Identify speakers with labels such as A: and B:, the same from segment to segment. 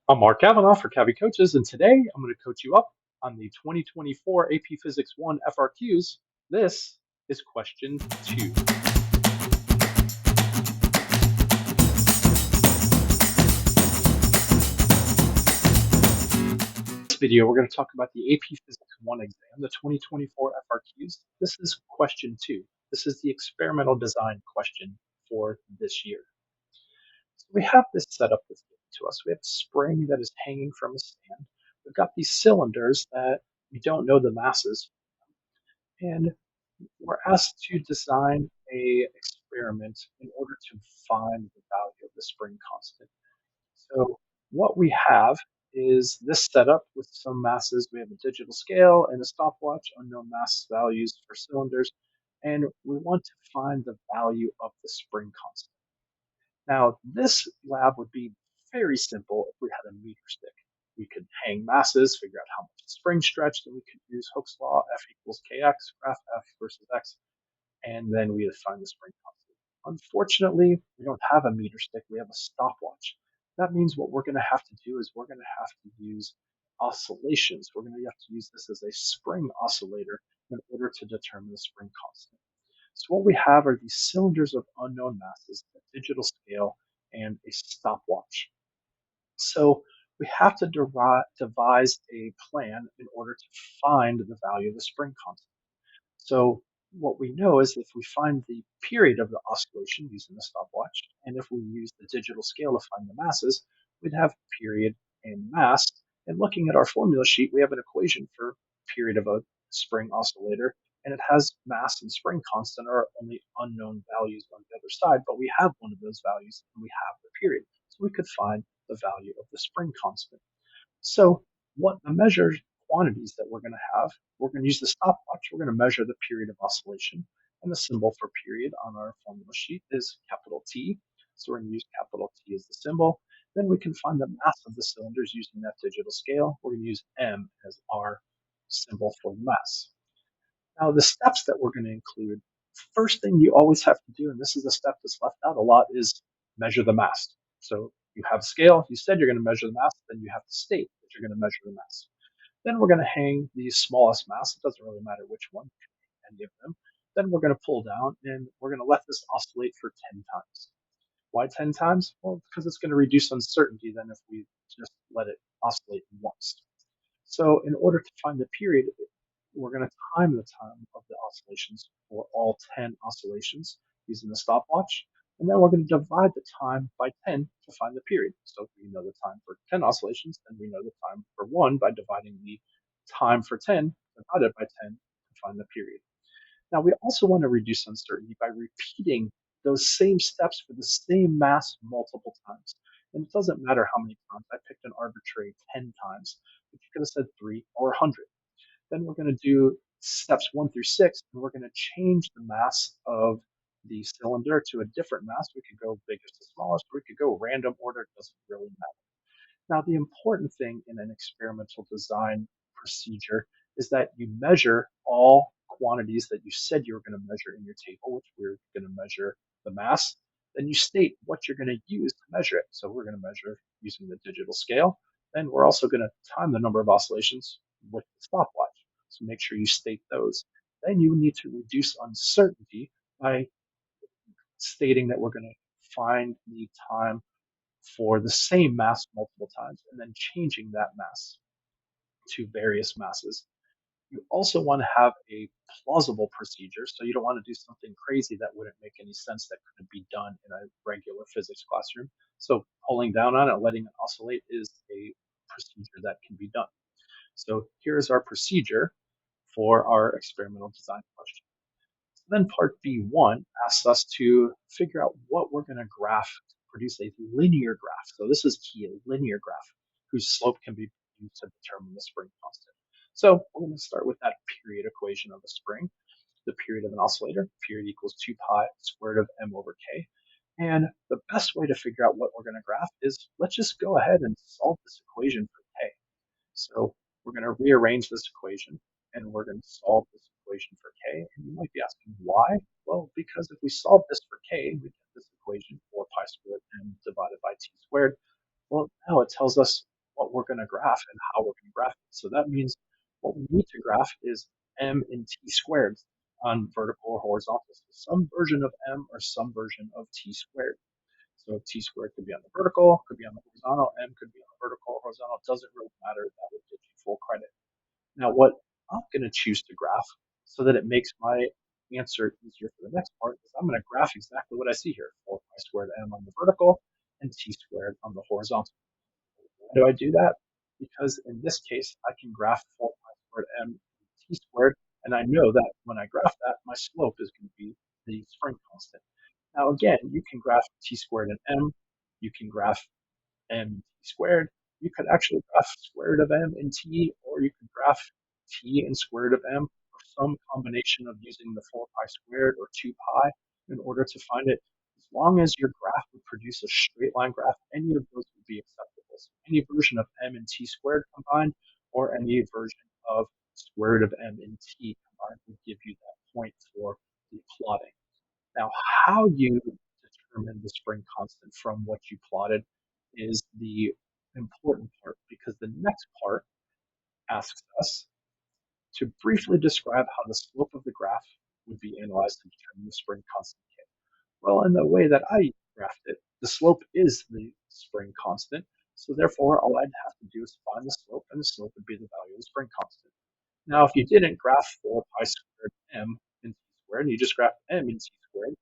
A: I'm Mark Kavanaugh for Cavi Coaches, and today I'm going to coach you up on the 2024 AP Physics 1 FRQs. This is question 2. In this video, we're going to talk about the AP Physics 1 exam, the 2024 FRQs. This is question 2. This is the experimental design question for this year. So we have this setup that's given to us. We have a spring that is hanging from a stand. We've got these cylinders that we don't know the masses, and we're asked to design a experiment in order to find the value of the spring constant. So what we have is this setup with some masses. We have a digital scale and a stopwatch, unknown mass values for cylinders, and we want to find the value of the spring constant. Now, this lab would be very simple if we had a meter stick. We could hang masses, figure out how much the spring stretched, and we could use Hooke's law, F equals kx, graph F versus x, and then we would find the spring constant. Unfortunately, we don't have a meter stick, we have a stopwatch. That means what we're going to have to do is we're going to have to use oscillations. We're going to have to use this as a spring oscillator in order to determine the spring constant. So what we have are these cylinders of unknown masses, a digital scale, and a stopwatch. So we have to devise a plan in order to find the value of the spring constant. So what we know is if we find the period of the oscillation using the stopwatch, and if we use the digital scale to find the masses, we'd have period and mass. And looking at our formula sheet, we have an equation for period of a spring oscillator, and it has mass and spring constant are only unknown values on the other side, but we have one of those values and we have the period. So we could find the value of the spring constant. So what the measured quantities that we're going to have, we're going to use the stopwatch. We're going to measure the period of oscillation. And the symbol for period on our formula sheet is capital T. So we're going to use capital T as the symbol. Then we can find the mass of the cylinders using that digital scale. We're going to use M as our symbol for mass. Now, the steps that we're going to include, first thing you always have to do, and this is a step that's left out a lot, is measure the mass. So you have a scale, you said you're going to measure the mass, then you have to state that you're going to measure the mass. Then we're going to hang the smallest mass. It doesn't really matter which one, any of them. Then we're going to pull down and we're going to let this oscillate for 10 times. Why 10 times? Well, because it's going to reduce uncertainty than if we just let it oscillate once. So in order to find the period, we're going to time the time of the oscillations for all 10 oscillations using the stopwatch. And then we're going to divide the time by 10 to find the period. So if we know the time for 10 oscillations, then we know the time for one by dividing the time for 10 divided by 10 to find the period. Now we also want to reduce uncertainty by repeating those same steps for the same mass multiple times. And it doesn't matter how many times. I picked an arbitrary 10 times, but you could have said 3 or 100. Then we're going to do steps 1 through 6, and we're going to change the mass of the cylinder to a different mass. We could go biggest to smallest, or we could go random order. It doesn't really matter. Now, the important thing in an experimental design procedure is that you measure all quantities that you said you were going to measure in your table, which we're going to measure the mass. Then you state what you're going to use to measure it. So we're going to measure using the digital scale. Then we're also going to time the number of oscillations with the stopwatch. So make sure you state those. Then you need to reduce uncertainty by stating that we're going to find the time for the same mass multiple times and then changing that mass to various masses. You also want to have a plausible procedure, so you don't want to do something crazy that wouldn't make any sense that couldn't be done in a regular physics classroom. So pulling down on it, letting it oscillate is a procedure that can be done. So here's our procedure for our experimental design question. Then part B1 asks us to figure out what we're going to graph to produce a linear graph. So this is key, a linear graph whose slope can be used to determine the spring constant. So we're going to start with that period equation of a spring, the period of an oscillator, period equals 2 pi squared of m over k. And the best way to figure out what we're going to graph is let's just go ahead and solve this equation for k. So we're going to rearrange this equation and we're going to solve this equation for k. And you might be asking why? Well, because if we solve this for k, we get this equation 4 pi squared m divided by t squared. Well, now it tells us what we're going to graph and how we're going to graph it. So that means what we need to graph is m and t squared on vertical or horizontal. So some version of m or some version of t squared. So t squared could be on the vertical, could be on the horizontal, m could be on the vertical, horizontal. It doesn't really matter. That would get you full credit. Now, what I'm going to choose to graph so that it makes my answer easier for the next part is I'm going to graph exactly what I see here, 4 pi squared m on the vertical and t squared on the horizontal. Why do I do that? Because in this case, I can graph 4 pi squared m t squared, and I know that when I graph that, my slope is going to be the spring constant. Now, again, you can graph t squared and m. You can graph m t squared. You could actually graph square root of m and t, or you could graph t and square root of m, or some combination of using the 4 pi squared or 2 pi in order to find it. As long as your graph would produce a straight line graph, any of those would be acceptable. So any version of m and t squared combined, or any version of square root of m and t combined would give you that point for the plotting. Now, how you determine the spring constant from what you plotted is the important part, because the next part asks us to briefly describe how the slope of the graph would be analyzed to determine the spring constant K. Well, in the way that I graphed it, the slope is the spring constant, so therefore all I'd have to do is find the slope, and the slope would be the value of the spring constant. Now, if you didn't graph 4 pi squared m in t squared, and you just graphed m in t squared,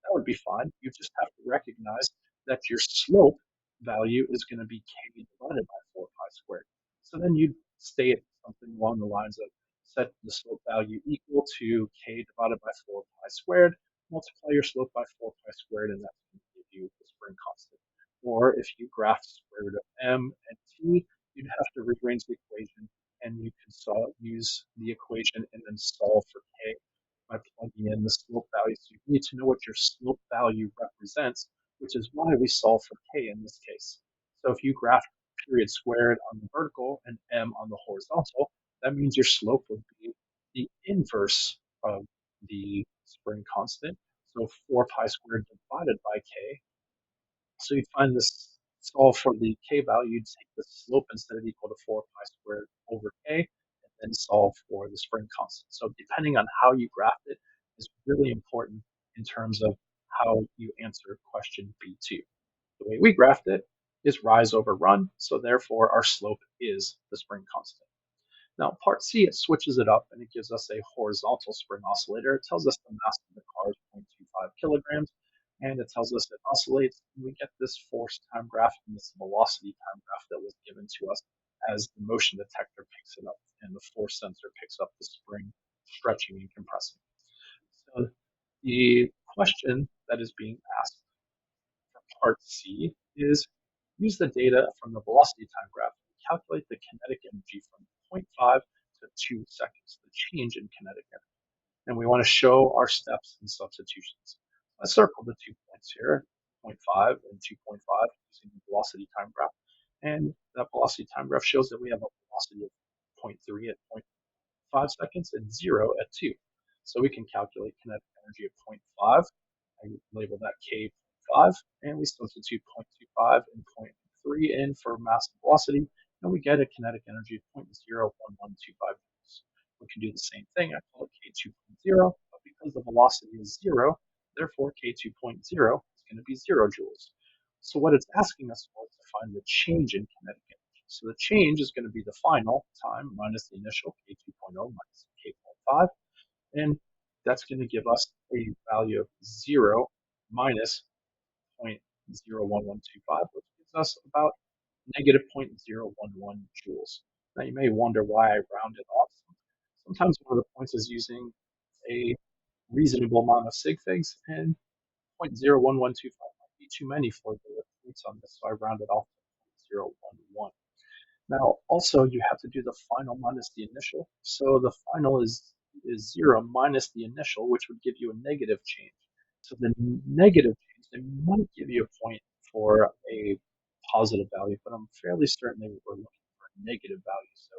A: that would be fine. You just have to recognize that your slope value is going to be k divided by 4 pi squared. So then you'd state something along the lines of set the slope value equal to k divided by 4 pi squared, multiply your slope by 4 pi squared, and that's going to give you the spring constant. Or if you graph square root of m and t, you'd have to rearrange the equation, and you can use the equation and then solve for k by plugging in the slope value. So you need to know what your slope value represents, which is why we solve for k in this case. So if you graph period squared on the vertical and m on the horizontal, that means your slope would be the inverse of the spring constant. So 4 pi squared divided by k. So you find this, solve for the k value, you'd take the slope instead of equal to 4 pi squared over k, and then solve for the spring constant. So depending on how you graph it is really important in terms of how you answer question B2. The way we graphed it is rise over run, so therefore our slope is the spring constant. Now, part C, it switches it up and it gives us a horizontal spring oscillator. It tells us the mass of the car is 0.25 kilograms, and it tells us it oscillates. And we get this force time graph and this velocity time graph that was given to us as the motion detector picks it up and the force sensor picks up the spring stretching and compressing. So the question that is being asked for part C is use the data from the velocity time graph to calculate the kinetic energy from 0.5 to 2 seconds, the change in kinetic energy. And we want to show our steps and substitutions. I circled the 2 points here, 0.5 and 2.5 using the velocity time graph. And that velocity time graph shows that we have a velocity of zero point 0.3 at 0.5 seconds and 0 at 2. So we can calculate kinetic energy of 0.5. I label that K.5, and we substitute 0.25 and zero point 0.3 in for mass and velocity, and we get a kinetic energy of 0.01125 joules. We can do the same thing. I call it K2.0, but because the velocity is 0, therefore K2.0 is going to be 0 joules. So what it's asking us for is to find the change in kinetic energy. So the change is going to be the final time minus the initial K2.0 minus K.5, and that's going to give us a value of 0 minus 0.01125, which gives us about negative 0.011 joules. Now you may wonder why I rounded off. Sometimes one of the points is using a reasonable amount of sig figs, and 0.01125 might be too many for the points on this, so I rounded off to 0.011. Now, also, you have to do the final minus the initial. So the final is 0 minus the initial, which would give you a negative change. So the negative change, they might give you a point for a positive value, but I'm fairly certain they were looking for a negative value. So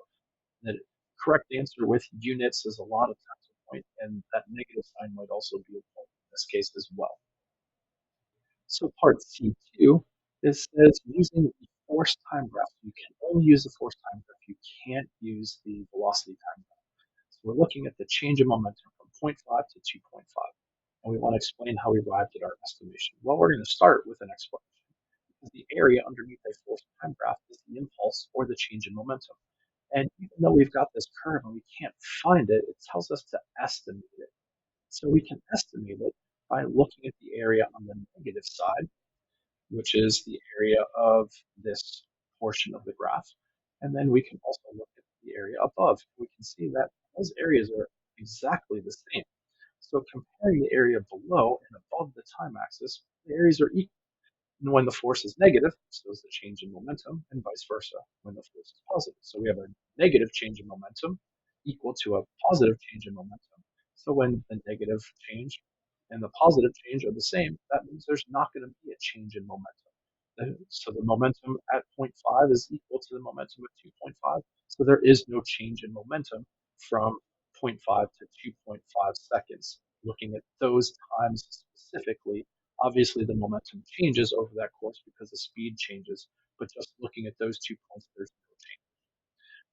A: the correct answer with units is a lot of times a point, and that negative sign might also be a point in this case as well. So part C2, it says using the force time graph, you can only use the force time graph. You can't use the velocity time graph. So we're looking at the change in momentum from zero point 0.5 to 2.5. And we want to explain how we arrived at our estimation. Well, we're going to start with an explanation. Because the area underneath a force time graph is the impulse or the change in momentum. And even though we've got this curve and we can't find it, it tells us to estimate it. So we can estimate it by looking at the area on the negative side, which is the area of this portion of the graph. And then we can also look at the area above. We can see that those areas are exactly the same. So comparing the area below and above the time axis, the areas are equal. And when the force is negative, so is the change in momentum, and vice versa when the force is positive. So we have a negative change in momentum equal to a positive change in momentum. So when the negative change and the positive change are the same, that means there's not going to be a change in momentum. So the momentum at zero point 0.5 is equal to the momentum at 2.5. So there is no change in momentum from zero point 0.5 to 2.5 seconds. Looking at those times specifically, obviously the momentum changes over that course because the speed changes, but just looking at those 2 points, there's no change.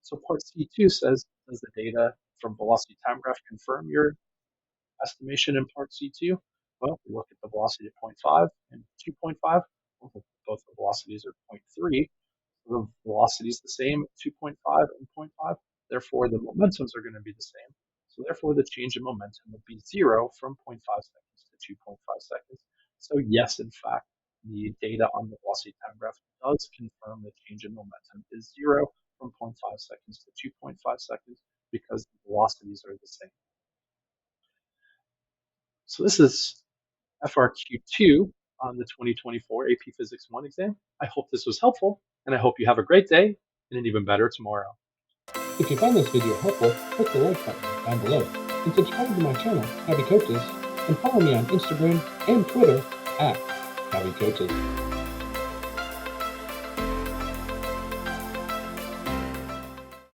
A: So part C2 says, does the data from velocity time graph confirm your estimation in part C2? Well, we look at the velocity at zero point 0.5 and 2.5. Both the velocities are 0.3. So the velocity is the same at 2.5 and 0.5. Therefore, the momentums are going to be the same. So therefore, the change in momentum would be 0 from zero point 0.5 seconds to 2.5 seconds. So yes, in fact, the data on the velocity time graph does confirm the change in momentum is 0 from zero point 0.5 seconds to 2.5 seconds because the velocities are the same. So this is FRQ2 on the 2024 AP Physics 1 exam. I hope this was helpful, and I hope you have a great day and an even better tomorrow.
B: If you found this video helpful, click the like button down below and subscribe to my channel, Happy Coaches, and follow me on Instagram and Twitter at Happy Coaches.